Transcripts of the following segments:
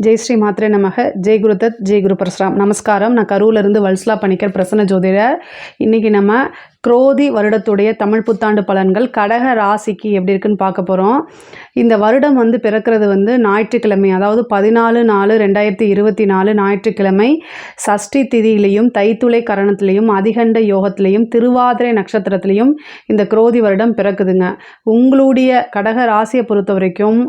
ஜெய் ஸ்ரீ மாத்ரே நமக. ஜெய் குருதத், ஜெய் குரு பரசுராம். நமஸ்காரம். நான் கரூர்லேருந்து வல்சலா பணிக்கர், பிரசன்ன ஜோதிடர். இன்றைக்கி நம்ம குரோதி வருடத்துடைய தமிழ் புத்தாண்டு பலன்கள் கடக ராசிக்கு எப்படி இருக்குன்னு பார்க்க போகிறோம். இந்த வருடம் பிறக்கிறது ஞாயிற்றுக்கிழமை, அதாவது 14/4/2024 ஞாயிற்றுக்கிழமை சஷ்டி திதியிலையும் தைத்துளை கரணத்திலையும் அதிகண்ட யோகத்திலையும் திருவாதிரை நட்சத்திரத்திலையும் இந்த குரோதி வருடம் பிறக்குதுங்க. உங்களுடைய கடக ராசியை பொறுத்த வரைக்கும்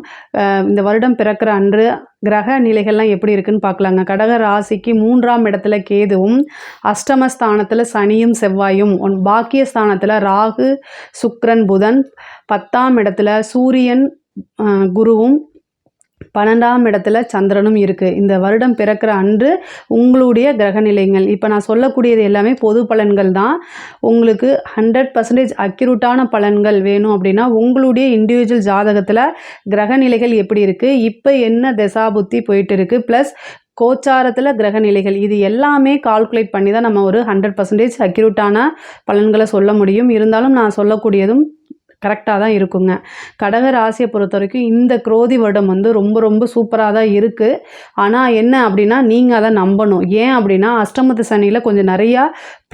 இந்த வருடம் பிறக்கிற அன்று கிரக நிலைகள்லாம் எப்படி இருக்குன்னு பார்க்கலாங்க. கடக ராசிக்கு 3ஆம் இடத்துல கேதுவும், அஷ்டமஸ்தானத்தில் சனியும் செவ்வாயும், பாக்கிய ஸ்தானத்தில் ராகு சுக்கிரன் புதன், 10ஆம் இடத்துல சூரியன் குருவும், 12ஆம் இடத்துல சந்திரனும் இருக்குது. இந்த வருடம் பிறக்கிற அன்று உங்களுடைய கிரகநிலைகள் இப்போ நான் சொல்லக்கூடியது எல்லாமே பொது பலன்கள் தான். உங்களுக்கு 100% அக்யூரேட்டான பலன்கள் வேணும் அப்படின்னா உங்களுடைய இண்டிவிஜுவல் ஜாதகத்தில் கிரகநிலைகள் எப்படி இருக்குது, இப்போ என்ன தசாபுத்தி போயிட்டு இருக்குது, ப்ளஸ் கோச்சாரத்தில் கிரகநிலைகள், இது எல்லாமே கால்குலேட் பண்ணி தான் நம்ம ஒரு 100% அக்யூரேட்டான பலன்களை சொல்ல முடியும். இருந்தாலும் நான் சொல்லக்கூடியதும் கரெக்டாக தான் இருக்குங்க. கடக ராசியை பொறுத்த வரைக்கும் இந்த குரோதி வருடம் ரொம்ப ரொம்ப சூப்பராக தான் இருக்குது. ஆனால் என்ன அப்படின்னா நீங்கள் அதை நம்பணும். ஏன் அப்படின்னா அஷ்டமத்து சனியில் கொஞ்சம் நிறையா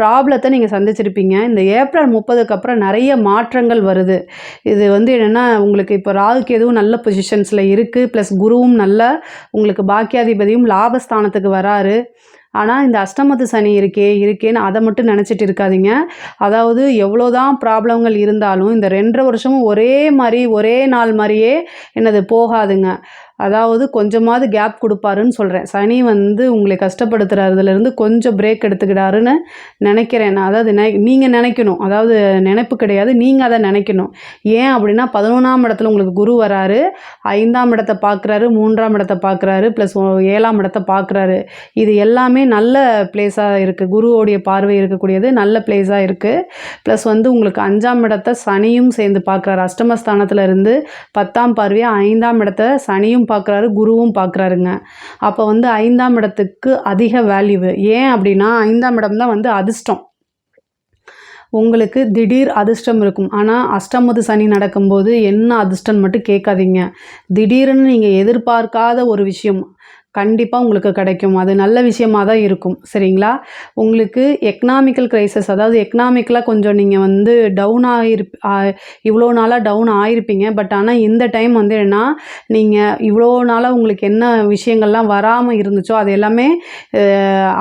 ப்ராப்ளத்தை நீங்கள் சந்திச்சிருப்பீங்க. இந்த ஏப்ரல் 30க்கு அப்புறம் நிறைய மாற்றங்கள் வருது. இது என்னென்னா உங்களுக்கு இப்போ ராகுக்கு எதுவும் நல்ல பொசிஷன்ஸில் இருக்குது, ப்ளஸ் குருவும் நல்ல உங்களுக்கு பாக்கியாதிபதியும் லாபஸ்தானத்துக்கு வராரு. ஆனால் இந்த அஷ்டமத்து சனி இருக்கேன்னு அதை மட்டும் நினச்சிட்டு இருக்காதீங்க. அதாவது எவ்வளோதான் ப்ராப்ளங்கள் இருந்தாலும் இந்த 2.5 வருஷமும் ஒரே நாள் மாதிரியே போகாதுங்க. அதாவது கொஞ்சமாவது கேப் கொடுப்பாருன்னு சொல்கிறேன். சனி உங்களை கஷ்டப்படுத்துறதுலேருந்து கொஞ்சம் பிரேக் எடுத்துக்கிட்டாருன்னு நினைக்கிறேன். அதாவது நீங்கள் நினைக்கணும், அதாவது நினைப்பு கிடையாது, நீங்கள் அதை நினைக்கணும். ஏன் அப்படின்னா 11ஆம் இடத்துல உங்களுக்கு குரு வராரு, 5ஆம் இடத்தை பார்க்குறாரு, 3ஆம் இடத்தை பார்க்குறாரு, ப்ளஸ் 7ஆம் இடத்தை பார்க்குறாரு. இது எல்லாமே நல்ல பிளேஸாக இருக்குது. குருவோடைய பார்வை இருக்கக்கூடியது நல்ல பிளேஸாக இருக்குது. ப்ளஸ் உங்களுக்கு 5ஆம் இடத்தை சனியும் சேர்ந்து பார்க்குறாரு. அஷ்டமஸ்தானத்தில் இருந்து 10ஆம் பார்வையாக 5ஆம் இடத்தை சனியும் பார்க்குறாரு, குருவும் பார்க்குறாருங்க. அப்போ 5ஆம் இடத்துக்கு அதிக வேல்யூ. ஏன் அப்படின்னா 5ஆம் இடம் தான் அதிர்ஷ்டம். உங்களுக்கு திடீர் அதிர்ஷ்டம் இருக்கும். ஆனால் அஷ்டமத்து சனி நடக்கும்போது என்ன அதிர்ஷ்டம் மட்டும் கேட்காதீங்க. திடீர்னு நீங்கள் எதிர்பார்க்காத ஒரு விஷயம் கண்டிப்பாக உங்களுக்கு கிடைக்கும். அது நல்ல விஷயமாக தான் இருக்கும். சரிங்களா? உங்களுக்கு எக்கனாமிக்கல் க்ரைசஸ், அதாவது எக்கனாமிக்கலாக கொஞ்சம் நீங்கள் டவுன் இவ்வளோ நாளாக டவுன் ஆகிருப்பீங்க. பட் ஆனால் இந்த டைம் என்னென்னா நீங்கள் இவ்வளோ நாளாக உங்களுக்கு என்ன விஷயங்கள்லாம் வராமல் இருந்துச்சோ அது எல்லாமே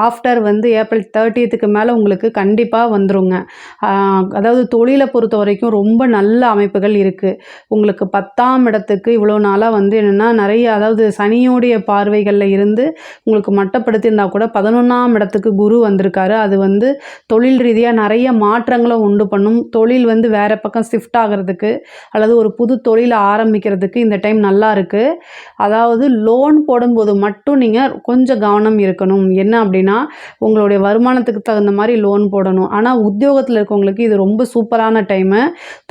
ஆஃப்டர் ஏப்ரல் 30க்கு மேலே உங்களுக்கு கண்டிப்பாக வந்துருங்க. அதாவது தொழிலை பொறுத்த வரைக்கும் ரொம்ப நல்ல அமைப்புகள் இருக்குது. உங்களுக்கு 10ஆம் இடத்துக்கு இவ்வளோ நாளாக என்னென்னா நிறைய, அதாவது சனியோடைய பார்வைகள் இருந்து உங்களுக்கு மட்டப்படுத்தியிருந்தா கூட 11ஆம் இடத்துக்கு குரு வந்திருக்காரு. அது தொழில் ரீதியாக நிறைய மாற்றங்களை உண்டு பண்ணும். தொழில் வேற பக்கம் ஷிஃப்ட் ஆகிறதுக்கு அல்லது ஒரு புது தொழிலை ஆரம்பிக்கிறதுக்கு இந்த டைம் நல்லா இருக்குது. அதாவது லோன் போடும்போது மட்டும் நீங்கள் கொஞ்சம் கவனம் இருக்கணும். என்ன அப்படின்னா உங்களுடைய வருமானத்துக்கு தகுந்த மாதிரி லோன் போடணும். ஆனால் உத்தியோகத்தில் இருக்கவங்களுக்கு இது ரொம்ப சூப்பரான டைமு.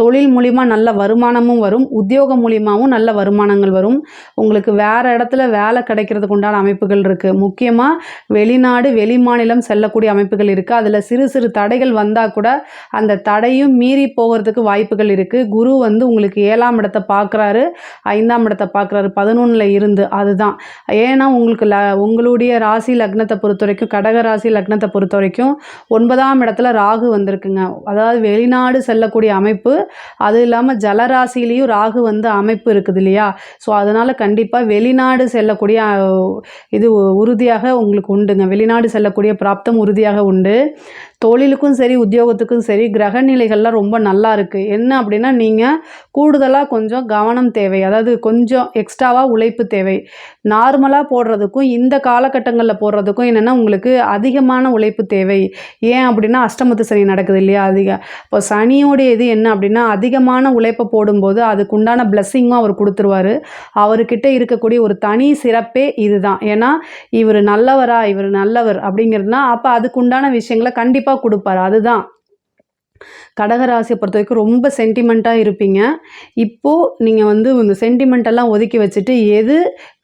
தொழில் மூலிமா நல்ல வருமானமும் வரும், உத்தியோகம் மூலியமாகவும் நல்ல வருமானங்கள் வரும். உங்களுக்கு வேறு இடத்துல வேலை கிடைக்கிறதுக்கு உண்டான அமைப்புகள் இருக்குது. முக்கியமாக வெளிநாடு வெளி மாநிலம் செல்லக்கூடிய அமைப்புகள் இருக்குது. அதில் சிறு சிறு தடைகள் வந்தால் கூட அந்த தடையும் மீறி போகிறதுக்கு வாய்ப்புகள் இருக்குது. குரு உங்களுக்கு 7ஆம் இடத்தை பார்க்குறாரு, 5ஆம் இடத்தை பார்க்குறாரு 11ல் இருந்து. அதுதான் ஏன்னா உங்களுடைய ராசி லக்னத்தை பொறுத்த வரைக்கும், கடக ராசி லக்னத்தை பொறுத்த வரைக்கும் 9ஆம் இடத்துல ராகு வந்திருக்குங்க. அதாவது வெளிநாடு செல்லக்கூடிய அமைப்பு, அது இல்லாமல் ஜலராசிலையும் ராகு அமைப்பு இருக்குது இல்லையா? ஸோ அதனால் கண்டிப்பாக வெளிநாடு செல்லக்கூடிய இது உறுதியாக உங்களுக்கு உண்டுங்க. வெளிநாடு செல்லக்கூடிய பிராப்தம் உறுதியாக உண்டு. தொழிலுக்கும் சரி உத்தியோகத்துக்கும் சரி கிரக நிலைகள்லாம் ரொம்ப நல்லா இருக்குது. என்ன அப்படின்னா நீங்கள் கூடுதலாக கொஞ்சம் கவனம் தேவை, அதாவது கொஞ்சம் எக்ஸ்ட்ராவாக உழைப்பு தேவை. நார்மலாக போடுறதுக்கும் இந்த காலகட்டங்களில் போடுறதுக்கும் என்னென்னா உங்களுக்கு அதிகமான உழைப்பு தேவை. ஏன் அப்படின்னா அஷ்டமத்து சனி நடக்குது இல்லையா? இப்போ சனியோடைய இது என்ன அப்படின்னா அதிகமான உழைப்பை போடும்போது அதுக்குண்டான பிளஸ்ஸிங்கும் அவர் கொடுத்துருவார். அவர்கிட்ட இருக்கக்கூடிய ஒரு தனி சிறப்பே இதுதான். ஏன்னா இவர் நல்லவர் அப்படிங்கிறதுனா அப்போ அதுக்குண்டான விஷயங்களை கண்டிப்பாக கொடுப்பார். அதுதான் கடகராசியை பொறுத்த வரைக்கும் ரொம்ப சென்டிமெண்ட்டாக இருப்பீங்க. இப்போது நீங்கள் வந்து இந்த சென்டிமெண்டெல்லாம் ஒதுக்கி வச்சுட்டு எது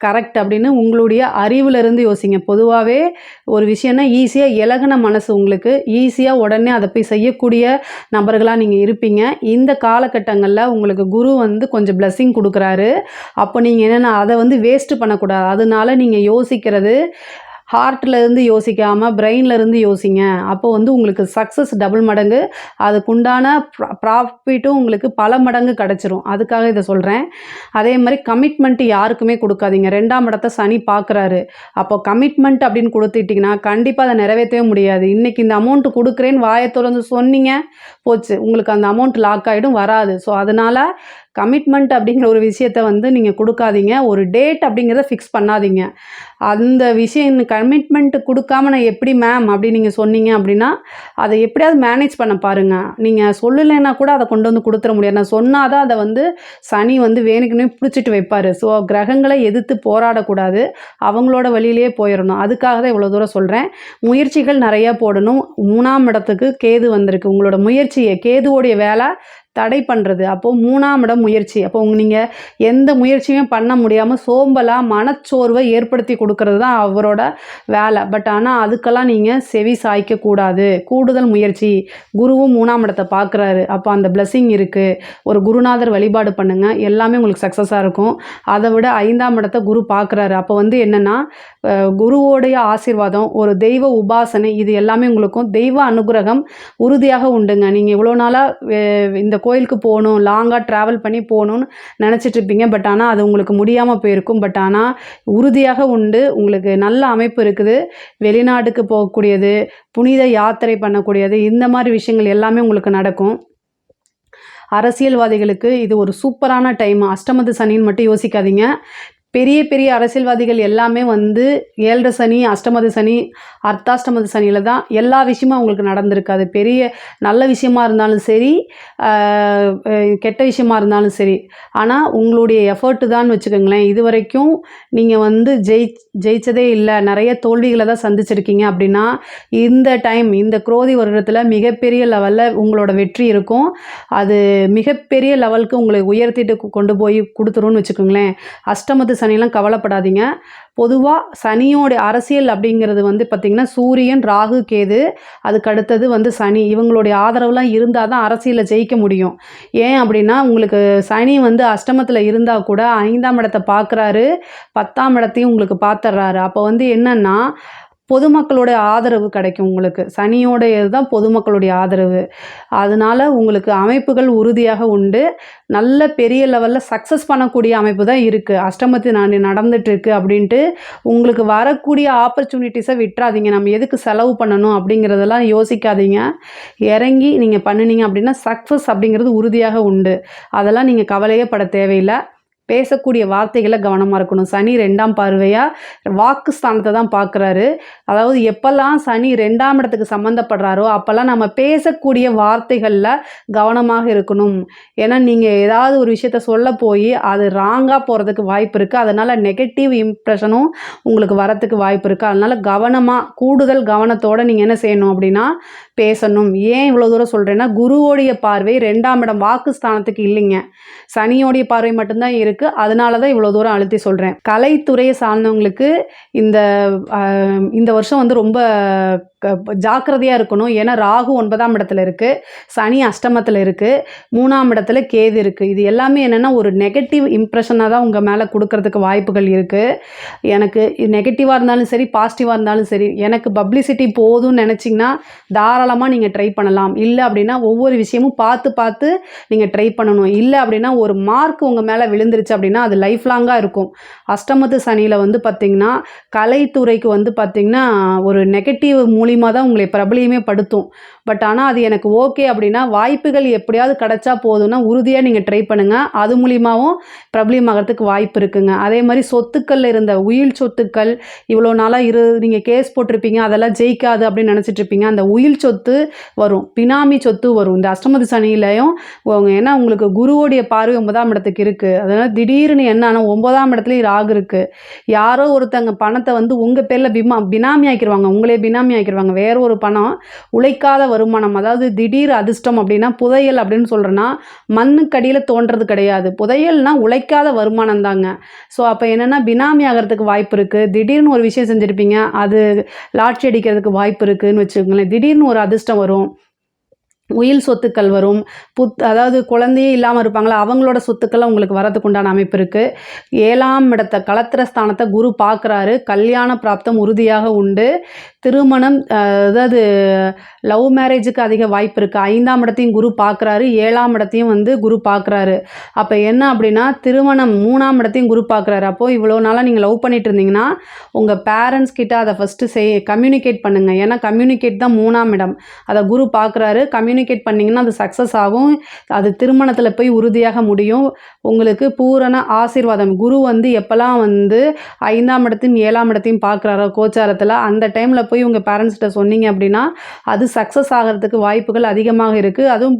கரெக்ட் அப்படின்னு உங்களுடைய அறிவுலேருந்து யோசிங்க. பொதுவாகவே ஒரு விஷயம்னா ஈஸியாக இலகுன மனசு உங்களுக்கு. ஈஸியாக உடனே அதை போய் செய்யக்கூடிய நபர்களாக நீங்கள் இருப்பீங்க. இந்த காலகட்டங்களில் உங்களுக்கு குரு வந்து கொஞ்சம் பிளெஸ்ஸிங் கொடுக்குறாரு. அப்போ நீங்கள் என்னென்னா அதை வந்து வேஸ்ட்டு பண்ணக்கூடாது. அதனால நீங்கள் யோசிக்கிறது ஹார்ட்லேருந்து யோசிக்காமல் பிரெயின்லேருந்து யோசிங்க. அப்போ வந்து உங்களுக்கு சக்ஸஸ் டபுள் மடங்கு, அதுக்குண்டான ப்ராஃபிட்டும் உங்களுக்கு பல மடங்கு கிடச்சிரும். அதுக்காக இதை சொல்கிறேன். அதே மாதிரி கமிட்மெண்ட் யாருக்குமே கொடுக்காதீங்க. 2ஆம் இடத்த சனி பார்க்குறாரு. அப்போ கமிட்மெண்ட் அப்படின்னு கொடுத்துட்டிங்கன்னா கண்டிப்பாக அதை நிறைவேற்றவே முடியாது. இன்றைக்கி இந்த அமௌண்ட்டு கொடுக்குறேன்னு வாயை திறந்து சொன்னீங்க, போச்சு. உங்களுக்கு அந்த அமௌண்ட் லாக் ஆகிடும், வராது. ஸோ அதனால் கமிட்மெண்ட் அப்படிங்கிற ஒரு விஷயத்தை வந்து நீங்கள் கொடுக்காதீங்க. ஒரு டேட் அப்படிங்கிறத ஃபிக்ஸ் பண்ணாதீங்க. அந்த விஷயம் கமிட்மெண்ட் கொடுக்காம நான் எப்படி மேம் அப்படி நீங்கள் சொன்னீங்க அப்படின்னா அதை எப்படியாவது மேனேஜ் பண்ண பாருங்கள். நீங்கள் சொல்லலைன்னா கூட அதை கொண்டு வந்து கொடுத்துட முடியாது. நான் சொன்னால் தான் அதை வந்து சனி வந்து வேணுக்குன்னே பிடிச்சிட்டு வைப்பார். ஸோ கிரகங்களை எதிர்த்து போராடக்கூடாது, அவங்களோட வழியிலேயே போயிடணும். அதுக்காக தான் இவ்வளோ தூரம் சொல்கிறேன். முயற்சிகள் நிறையா போடணும். 3ஆம் இடத்துக்கு கேது வந்திருக்கு. உங்களோட முயற்சியை கேதுவோடைய வேலை தடை பண்ணுறது. அப்போது 3ஆம் இடம் முயற்சி. அப்போ நீங்கள் எந்த முயற்சியுமே பண்ண முடியாமல் சோம்பலாக மனச்சோர்வை ஏற்படுத்தி கொடுக்கறது தான் அவரோட வேலை. பட் ஆனால் அதுக்கெல்லாம் நீங்கள் செவி சாய்க்கக்கூடாது. கூடுதல் முயற்சி. குருவும் 3ஆம் இடத்தை பார்க்குறாரு. அப்போ அந்த பிளெஸ்ஸிங் இருக்குது. ஒரு குருநாதர் வழிபாடு பண்ணுங்கள், எல்லாமே உங்களுக்கு சக்ஸஸாக இருக்கும். அதை விட 5ஆம் இடத்தை குரு பார்க்குறாரு. அப்போ வந்து என்னென்னா குருவோடைய ஆசீர்வாதம், ஒரு தெய்வ உபாசனை, இது எல்லாமே உங்களுக்கும் தெய்வ அனுகிரகம் உறுதியாக உண்டுங்க. நீங்கள் இவ்வளோ நாளாக இந்த கோயிலுக்கு போகணும், லாங்காக ட்ராவல் பண்ணி போகணுன்னு நினச்சிட்ருப்பீங்க. பட் ஆனால் அது உங்களுக்கு முடியாமல் போயிருக்கும். பட் ஆனால் உறுதியாக உண்டு. உங்களுக்கு நல்ல அமைப்பு இருக்குது. வெளிநாட்டுக்கு போகக்கூடியது, புனித யாத்திரை பண்ணக்கூடியது, இந்த மாதிரி விஷயங்கள் எல்லாமே உங்களுக்கு நடக்கும். அரசியல்வாதிகளுக்கு இது ஒரு சூப்பரான டைம். அஷ்டமத்து சனின்னு மட்டும் யோசிக்காதீங்க. பெரிய பெரிய அரசியல்வாதிகள் எல்லாமே வந்து 7 சனி, அஷ்டமது சனி, அர்த்தாஷ்டமது சனியில் தான் எல்லா விஷயமும் அவங்களுக்கு நடந்திருக்காது. பெரிய நல்ல விஷயமா இருந்தாலும் சரி, கெட்ட விஷயமா இருந்தாலும் சரி. ஆனால் உங்களுடைய எஃபர்ட்டு தான் வச்சுக்கோங்களேன். இது வரைக்கும் நீங்கள் வந்து ஜெயிச்சதே இல்லை, நிறைய தோல்விகளை தான் சந்திச்சிருக்கீங்க அப்படின்னா இந்த டைம், இந்த குரோதி வருடத்தில் மிகப்பெரிய லெவலில் உங்களோட வெற்றி இருக்கும். அது மிகப்பெரிய லெவலுக்கு உங்களை உயர்த்திட்டு கொண்டு போய் கொடுத்துருன்னு வச்சுக்கோங்களேன். அஷ்டமத்து சனியெல்லாம் கவலைப்படாதீங்க. பொதுவாக சனியோட அரசியல் அப்படிங்கிறது வந்து பார்த்திங்கன்னா சூரியன், ராகு, கேது, அதுக்கு அடுத்தது வந்து சனி, இவங்களுடைய ஆதரவுலாம் இருந்தால் தான் அரசியலில் ஜெயிக்க முடியும். ஏன் அப்படின்னா உங்களுக்கு சனி வந்து அஷ்டமத்தில் இருந்தால் கூட 5ஆம் இடத்தை பார்க்குறாரு, 10ஆம் இடத்தையும் உங்களுக்கு பார்த்துட்றாரு. அப்போ வந்து என்னென்னா பொதுமக்களுடைய ஆதரவு கிடைக்கும் உங்களுக்கு. சனியோடையது தான் பொதுமக்களுடைய ஆதரவு. அதனால் உங்களுக்கு அமைப்புகள் உறுதியாக உண்டு. நல்ல பெரிய லெவலில் சக்ஸஸ் பண்ணக்கூடிய அமைப்பு தான் இருக்குது. அஷ்டமத்து நடந்துகிட்ருக்கு அப்படின்ட்டு உங்களுக்கு வரக்கூடிய ஆப்பர்ச்சுனிட்டிஸை விட்டுறாதீங்க. நம்ம எதுக்கு செலவு பண்ணணும் அப்படிங்கிறதெல்லாம் யோசிக்காதீங்க. இறங்கி நீங்கள் பண்ணினீங்க அப்படின்னா சக்ஸஸ் அப்படிங்கிறது உறுதியாக உண்டு. அதெல்லாம் நீங்கள் கவலையே பட தேவையில்லை. பேசக்கூடிய வார்த்தைகளை கவனமாக இருக்கணும். சனி 2ஆம் பார்வையாக வாக்கு ஸ்தானத்தை தான் பார்க்குறாரு. அதாவது எப்போல்லாம் சனி 2ஆம் இடத்துக்கு சம்மந்தப்படுறாரோ அப்போல்லாம் நம்ம பேசக்கூடிய வார்த்தைகளில் கவனமாக இருக்கணும். ஏன்னா நீங்கள் ஏதாவது ஒரு விஷயத்த சொல்ல போய் அது ராங்காக போகிறதுக்கு வாய்ப்பு இருக்குது. அதனால் நெகட்டிவ் இம்ப்ரெஷனும் உங்களுக்கு வரத்துக்கு வாய்ப்பு இருக்குது. அதனால் கவனமாக, கூடுதல் கவனத்தோடு நீங்கள் என்ன செய்யணும் அப்படின்னா பேசணும். ஏன் இவ்வளோ தூரம் சொல்கிறேன்னா குருவோடைய பார்வை 2ஆம் இடம் வாக்கு ஸ்தானத்துக்கு இல்லைங்க, சனியோடைய பார்வை மட்டும்தான் இருக்குது. அதனால தான் இவ்வளோ தூரம் அழுத்தி சொல்கிறேன். கலைத்துறையை சார்ந்தவங்களுக்கு இந்த வருஷம் வந்து ரொம்ப ஜாக்கிரதையாக இருக்கணும். ஏன்னா ராகு 9ஆம் இடத்துல இருக்குது, சனி அஷ்டமத்தில் இருக்குது, 3ஆம் இடத்துல கேது இருக்குது. இது எல்லாமே என்னென்னா ஒரு நெகட்டிவ் இம்ப்ரெஷனாக தான் உங்கள் மேலே கொடுக்கறதுக்கு வாய்ப்புகள் இருக்குது. எனக்கு நெகட்டிவாக இருந்தாலும் சரி, பாசிட்டிவாக இருந்தாலும் சரி, எனக்கு பப்ளிசிட்டி போதும்னு நினச்சிங்கன்னா தாராளமாக நீங்கள் ட்ரை பண்ணலாம். இல்லை அப்படின்னா ஒவ்வொரு விஷயமும் பார்த்து பார்த்து நீங்கள் ட்ரை பண்ணணும். இல்லை அப்படின்னா ஒரு மார்க் உங்கள் மேலே விழுந்துருச்சு அப்படின்னா அது லைஃப் லாங்காக இருக்கும். அஷ்டமத்து சனியில் வந்து பார்த்திங்கன்னா கலைத்துறைக்கு வந்து பார்த்திங்கன்னா ஒரு நெகட்டிவ் மூலியமாக தான் உங்களை பிரபலியமே படுத்தும். பட் ஆனால் அது எனக்கு ஓகே அப்படின்னா வாய்ப்புகள் எப்படியாவது கிடச்சா போதும்னா உறுதியாக நீங்கள் ட்ரை பண்ணுங்கள். அது மூலியமாகவும் பிரபலியமாகிறதுக்கு வாய்ப்பு இருக்குங்க. அதே மாதிரி சொத்துக்களில் இருந்த உயில் சொத்துக்கள் இவ்வளோ நாளாக நீங்கள் கேஸ் போட்டிருப்பீங்க, அதெல்லாம் ஜெயிக்காது அப்படின்னு நினச்சிட்டு இருப்பீங்க. அந்த உயில் சொத்து வரும், பினாமி சொத்து வரும் இந்த அஷ்டமத்து சனியிலையும். ஏன்னா உங்களுக்கு குருவோடைய பார்வை 9ஆம் இடத்துக்கு இருக்குது. அதனால் திடீர்னு என்னன்னா 9ஆம் இடத்துலையும் ராகு இருக்குது. யாரோ ஒருத்தங்க பணத்தை வந்து உங்கள் பேரில் பினாமி ஆக்கிடுவாங்க, உங்களே பினாமி ஆக்கிடுவாங்க. வேற ஒரு பணம், உழைக்காத வருமானம், அதாவது திடீர் அதிர்ஷ்டம் அப்படின்னா புதையல் அப்படின்னு சொல்கிறேன்னா மண்ணுக்கடியில் தோன்றது கிடையாது. புதையல்னா உழைக்காத வருமானம் தாங்க. ஸோ அப்போ என்னென்னா பினாமி ஆகிறதுக்கு வாய்ப்பு இருக்குது. திடீர்னு ஒரு விஷயம் செஞ்சுருப்பீங்க, அது லாட்ரி அடிக்கிறதுக்கு வாய்ப்பு இருக்குதுன்னு வச்சுக்கோங்களேன். திடீர்னு ஒரு அதிர்ஷ்டம் வரும், உயில் சொத்துக்கள் வரும். அதாவது குழந்தையே இல்லாமல் இருப்பாங்களா, அவங்களோட சொத்துக்கள்லாம் உங்களுக்கு வரதுக்கு உண்டான அமைப்பு இருக்குது. 7ஆம் இடத்தை களத்திர ஸ்தானத்தை குரு பார்க்குறாரு. கல்யாண பிராப்தம் உறுதியாக உண்டு. திருமணம், அதாவது லவ் மேரேஜுக்கு அதிக வாய்ப்பு இருக்குது. 5ஆம் இடத்தையும் குரு பார்க்குறாரு, 7ஆம் இடத்தையும் வந்து குரு பார்க்குறாரு. அப்போ என்ன அப்படின்னா திருமணம் 3ஆம் இடத்தையும் குரு பார்க்குறாரு. அப்போது இவ்வளோ நாளாக நீங்கள் லவ் பண்ணிட்டு இருந்தீங்கன்னா உங்கள் பேரண்ட்ஸ் கிட்ட அதை ஃபஸ்ட்டு கம்யூனிகேட் பண்ணுங்கள். ஏன்னா கம்யூனிகேட் தான் 3ஆம் இடம். அதை குரு பார்க்குறாரு. கம்யூனிகேட் பண்ணிங்கன்னா அது சக்ஸஸ் ஆகும். அது திருமணத்தில் போய் உறுதியாக முடியும். உங்களுக்கு பூரண ஆசீர்வாதம். குரு வந்து எப்போல்லாம் வந்து 5ஆம் இடத்தையும் 7ஆம் இடத்தையும் பார்க்குறாரோ கோச்சாரத்தில், அந்த டைமில் போய் உங்கள் பேரண்ட்ஸ்கிட்ட சொன்னீங்க அப்படின்னா அது சக்ஸஸ் ஆகிறதுக்கு வாய்ப்புகள் அதிகமாக இருக்குது. அதுவும்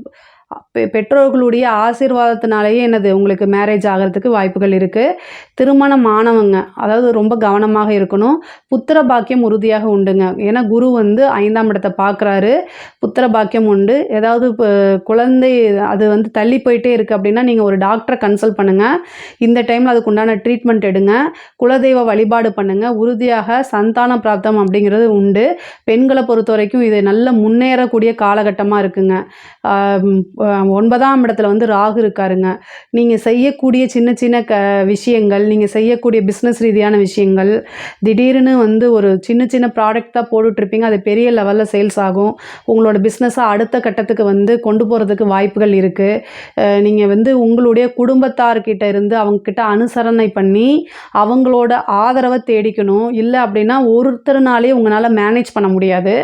பெற்றோர்களுடைய ஆசீர்வாதத்தினாலேயே என்னது உங்களுக்கு மேரேஜ் ஆகிறதுக்கு வாய்ப்புகள் இருக்குது. திருமணம் ஆனவங்க அதாவது ரொம்ப கவனமாக இருக்கணும். புத்திர பாக்கியம் உறுதியாக உண்டுங்க. ஏன்னா குரு வந்து 5ஆம் இடத்தை பார்க்குறாரு. புத்திர பாக்கியம் உண்டு. ஏதாவது குழந்தை அது வந்து தள்ளி போயிட்டே இருக்குது அப்படின்னா நீங்கள் ஒரு டாக்டரை கன்சல்ட் பண்ணுங்கள். இந்த டைமில் அதுக்கு உண்டான ட்ரீட்மெண்ட் எடுங்க. குலதெய்வ வழிபாடு பண்ணுங்கள். உறுதியாக சந்தான பிராப்தம் அப்படிங்கிறது உண்டு. பெண்களை பொறுத்த வரைக்கும் இது நல்ல முன்னேறக்கூடிய காலகட்டமாக இருக்குங்க. 9ஆம் இடத்துல வந்து ராகு இருக்காருங்க. நீங்கள் செய்யக்கூடிய சின்ன சின்ன விஷயங்கள், நீங்கள் செய்யக்கூடிய பிஸ்னஸ் ரீதியான விஷயங்கள், திடீர்னு வந்து ஒரு சின்ன சின்ன ப்ராடக்ட் தான் போட்டுட்ருப்பீங்க, அது பெரிய லெவலில் சேல்ஸ் ஆகும். உங்களோட பிஸ்னஸை அடுத்த கட்டத்துக்கு வந்து கொண்டு போகிறதுக்கு வாய்ப்புகள் இருக்குது. நீங்கள் வந்து உங்களுடைய குடும்பத்தார்கிட்ட இருந்து அவங்கக்கிட்ட அனுசரணை பண்ணி அவங்களோட ஆதரவை தேடிக்கணும். இல்லை அப்படின்னா ஒருத்தருனாலே உங்களால் மேனேஜ் பண்ண முடியாது.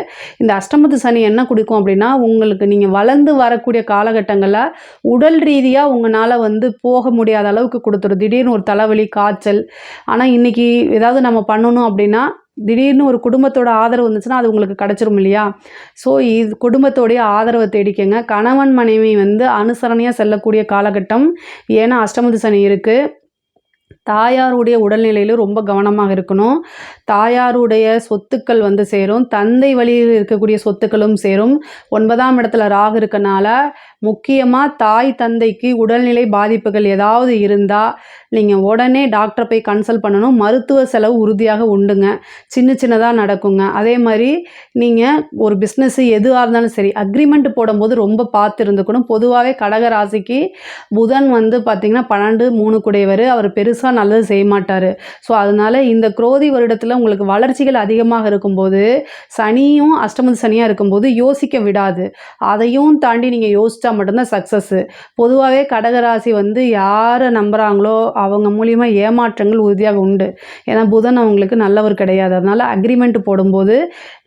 இந்த அஷ்டமத்து சனி என்ன கொடுக்கும் அப்படின்னா உங்களுக்கு நீங்கள் வளர்ந்து வரக்கூடிய காலகட்டங்களில் உடல் ரீதியாக உங்களால் வந்து போக முடியாத அளவுக்கு கொடுத்துரும். திடீர்னு ஒரு தலைவலி, காய்ச்சல். ஆனால் இன்றைக்கி ஏதாவது நம்ம பண்ணணும் அப்படின்னா திடீர்னு ஒரு குடும்பத்தோட ஆதரவு வந்துச்சுன்னா அது உங்களுக்கு கிடச்சிரும் இல்லையா? ஸோ இது குடும்பத்தோடைய ஆதரவை தேடிக்கங்க. கணவன் மனைவி வந்து அனுசரணையாக செல்லக்கூடிய காலகட்டம். ஏன்னா அஷ்டமத்து சனி இருக்குது. தாயாருடைய உடல்நிலையிலும் ரொம்ப கவனமாக இருக்கணும். தாயாருடைய சொத்துக்கள் வந்து சேரும். தந்தை வழியில் இருக்கக்கூடிய சொத்துக்களும் சேரும். 9ஆம் இடத்துல ராகு இருக்கனால முக்கியமாக தாய் தந்தைக்கு உடல்நிலை பாதிப்புகள் ஏதாவது இருந்தால் நீங்கள் உடனே டாக்டரை போய் கன்சல்ட் பண்ணணும். மருத்துவ செலவு உறுதியாக உண்டுங்க. சின்ன சின்னதாக நடக்குங்க. அதே மாதிரி நீங்கள் ஒரு பிஸ்னஸ்ஸு எதுவாக இருந்தாலும் சரி அக்ரிமெண்ட் போடும்போது ரொம்ப பார்த்து இருந்துக்கணும். பொதுவாகவே கடக ராசிக்கு புதன் வந்து பார்த்திங்கன்னா 12 கூடையவர். அவர் பெருசாக நல்லது செய்ய மாட்டார். ஸோ அதனால் இந்த குரோதி வருடத்தில் உங்களுக்கு வளர்ச்சிகள் அதிகமாக இருக்கும்போது சனியும் அஷ்டமத்து சனியாக இருக்கும்போது யோசிக்க விடாது. அதையும் தாண்டி நீங்கள் யோசித்தா மட்டும்தான் சக்ஸஸ்ஸு. பொதுவாகவே கடகராசி வந்து யாரை நம்புகிறாங்களோ அவங்க மூலியமாக ஏமாற்றங்கள் உறுதியாக உண்டு. ஏன்னா புதன் அவங்களுக்கு நல்லவர் கிடையாது. அதனால் அக்ரிமெண்ட் போடும்போது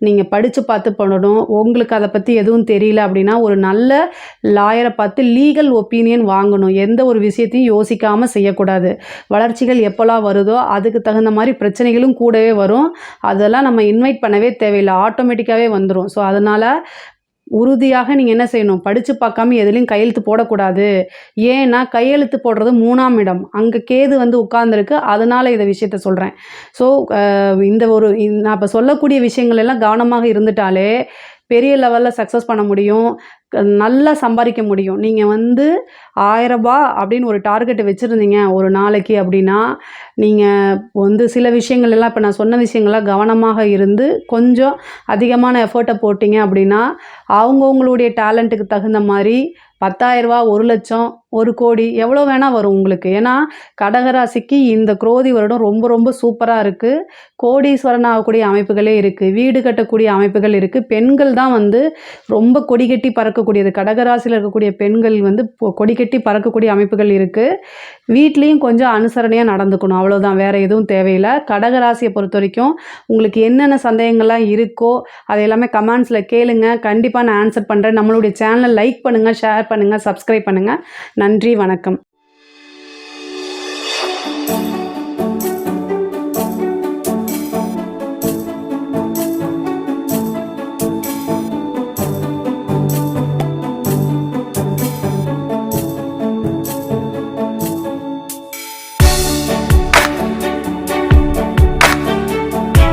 நீங்கள் படித்து பார்த்து பண்ணணும். உங்களுக்கு அதை பற்றி எதுவும் தெரியல அப்படின்னா ஒரு நல்ல லாயரை பார்த்து லீகல் ஒப்பீனியன் வாங்கணும். எந்த ஒரு விஷயத்தையும் யோசிக்காமல் செய்யக்கூடாது. வளர்ச்சிகள் எப்போல்லாம் வருதோ அதுக்கு தகுந்த மாதிரி பிரச்சனைகளும் கூடவே வரும். அதெல்லாம் நம்ம இன்வைட் பண்ணவே தேவையில்லை, ஆட்டோமேட்டிக்காகவே வந்துடும். ஸோ அதனால் உறுதியாக நீங்கள் என்ன செய்யணும், படித்து பார்க்காம எதுலேயும் கையெழுத்து போடக்கூடாது. ஏன்னா கையெழுத்து போடுறது 3ஆம் இடம், அங்கே கேது வந்து உட்கார்ந்துருக்கு. அதனால் இந்த விஷயத்த சொல்கிறேன். ஸோ நான் இப்போ சொல்லக்கூடிய விஷயங்கள் எல்லாம் கவனமாக இருந்துட்டாலே பெரிய லெவலில் சக்ஸஸ் பண்ண முடியும். நல்லா சம்பாதிக்க முடியும். நீங்கள் வந்து 1000 ரூபாய் அப்படின்னு ஒரு டார்கெட்டை வச்சுருந்தீங்க ஒரு நாளைக்கு அப்படின்னா நீங்கள் வந்து சில விஷயங்கள் எல்லாம் இப்போ நான் சொன்ன விஷயங்கள்லாம் கவனமாக இருந்து கொஞ்சம் அதிகமான எஃபர்ட்டை போட்டிங்க அப்படின்னா அவங்கவுங்களுடைய டேலண்ட்டுக்கு தகுந்த மாதிரி 10,000 ரூபா, 1,00,000, 1 கோடி எவ்வளோ வேணால் வரும் உங்களுக்கு. ஏன்னா கடகராசிக்கு இந்த குரோதி வருடம் ரொம்ப ரொம்ப சூப்பராக இருக்குது. கோடீஸ்வரன் ஆகக்கூடிய அமைப்புகளே இருக்குது. வீடு கட்டக்கூடிய அமைப்புகள் இருக்குது. பெண்கள் தான் வந்து ரொம்ப கொடி கட்டி பறக்கக்கூடியது. கடகராசியில் இருக்கக்கூடிய பெண்கள் வந்து கொடி கட்டி பறக்கக்கூடிய அமைப்புகள் இருக்குது. வீட்லேயும் கொஞ்சம் அனுசரணையாக நடந்துக்கணும், அவ்வளோதான். வேறு எதுவும் தேவையில்லை. கடகராசியை பொறுத்த வரைக்கும் உங்களுக்கு என்னென்ன சந்தேகங்கள்லாம் இருக்கோ அதை எல்லாமே கமெண்ட்ஸில் கேளுங்க. கண்டிப்பாக நான் ஆன்சர் பண்ணுறேன். நம்மளுடைய சேனலை லைக் பண்ணுங்கள், ஷேர் பண்ணுங்கள், சப்ஸ்கிரைப் பண்ணுங்கள். நன்றி, வணக்கம்.